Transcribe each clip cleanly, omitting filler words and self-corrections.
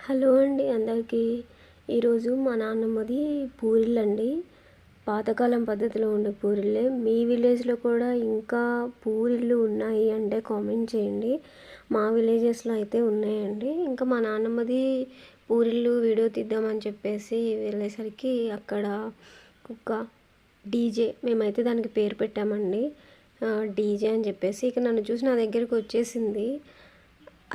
Hello అండి అందరికీ. ఈరోజు మా నాన్నమ్మది పూరీలండి. పాతకాలం పద్ధతిలో ఉండే పూరీలే. మీ విలేజ్లో కూడా ఇంకా పూరీలు ఉన్నాయి అంటే కామెంట్ చేయండి. మా విలేజెస్లో అయితే ఉన్నాయండి. ఇంకా మా నాన్నమ్మది పూరీలు వీడియో తీద్దామని చెప్పేసి వెళ్ళేసరికి అక్కడ ఒక డీజే, మేమైతే దానికి పేరు పెట్టామండి, డీజే అని చెప్పేసి. ఇక నన్ను చూసి నా దగ్గరికి వచ్చేసింది.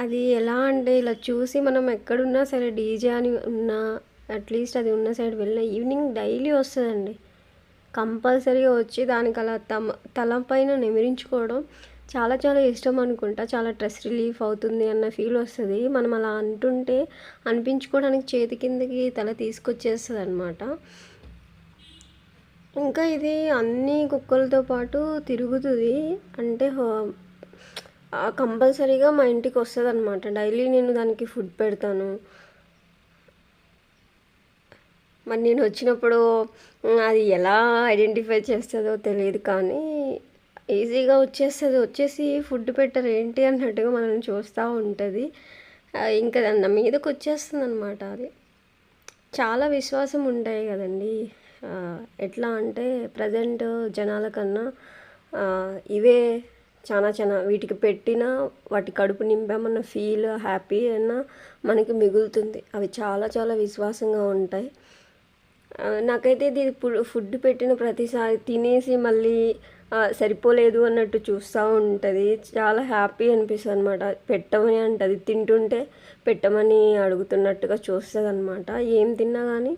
అది ఎలా అంటే ఇలా చూసి మనం ఎక్కడున్నా సరే డీజే అని ఉన్నా, అట్లీస్ట్ అది ఉన్న సైడ్ వెళ్ళిన ఈవినింగ్ డైలీ వస్తుందండి. కంపల్సరీగా వచ్చి దానికి అలా తల పైన నిమిరించుకోవడం చాలా చాలా ఇష్టం అనుకుంటా. చాలా స్ట్రెస్ రిలీఫ్ అవుతుంది అన్న ఫీల్ వస్తుంది. మనం అలా అంటుంటే అనిపించుకోవడానికి చేతి కిందకి తల తీసుకొచ్చేస్తుంది అనమాట. ఇంకా ఇది అన్ని కుక్కలతో పాటు తిరుగుతుంది. అంటే కంపల్సరీగా మా ఇంటికి వస్తుంది అనమాట. డైలీ నేను దానికి ఫుడ్ పెడతాను. మరి నేను వచ్చినప్పుడు అది ఎలా ఐడెంటిఫై చేస్తుందో తెలియదు, కానీ ఈజీగా వచ్చేస్తుంది. వచ్చేసి ఫుడ్ పెట్టరు ఏంటి అన్నట్టుగా మనల్ని చూస్తూ ఉంటుంది. ఇంకా నా మీదకి వచ్చేస్తుంది అనమాట. అది చాలా విశ్వాసం ఉంటాయి కదండి. ఎట్లా అంటే ప్రజెంట్ జనాల కన్నా ఇవే చాలా చాలా వీటికి పెట్టినా వాటి కడుపు నింపామన్న ఫీల్, హ్యాపీ అన్న మనకి మిగులుతుంది. అవి చాలా చాలా విశ్వాసంగా ఉంటాయి. నాకైతే ఇది ఫుడ్ పెట్టిన ప్రతిసారి తినేసి మళ్ళీ సరిపోలేదు అన్నట్టు చూస్తూ ఉంటుంది. చాలా హ్యాపీ అనిపిస్తుంది అనమాట. పెట్టమని అంటది, తింటుంటే పెట్టమని అడుగుతున్నట్టుగా చూస్తుంది అనమాట. ఏం తిన్నా కానీ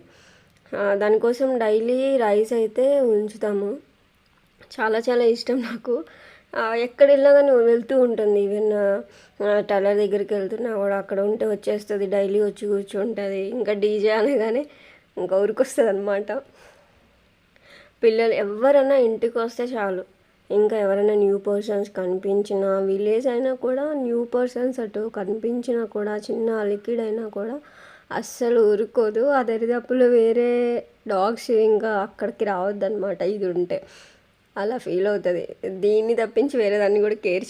దానికోసం డైలీ రైస్ అయితే ఉంచుతాము. చాలా చాలా ఇష్టం నాకు. ఎక్కడ వెళ్ళినా కానీ వెళ్తూ ఉంటుంది. ఈవెన్ టైలర్ దగ్గరికి వెళ్తున్నా కూడా అక్కడ ఉంటే వచ్చేస్తుంది, డైలీ వచ్చి కూర్చుంటుంది. ఇంకా డీజే అనగానే ఇంకా ఊరికొస్తుంది అనమాట. పిల్లలు ఎవరైనా ఇంటికి వస్తే చాలు, ఇంకా ఎవరైనా న్యూ పర్సన్స్ కనిపించినా, విలేజ్ అయినా కూడా న్యూ పర్సన్స్ అటు కనిపించినా కూడా, చిన్న అలికిడ్ అయినా కూడా అస్సలు ఊరుకోదు. ఆ దరిదాపుల్లో వేరే డాగ్స్ ఇంకా అక్కడికి రావద్దనమాట ఇది ఉంటే. అలా ఫీల్ అవుతుంది. దీన్ని తప్పించి వేరే దాన్ని కూడా కేర్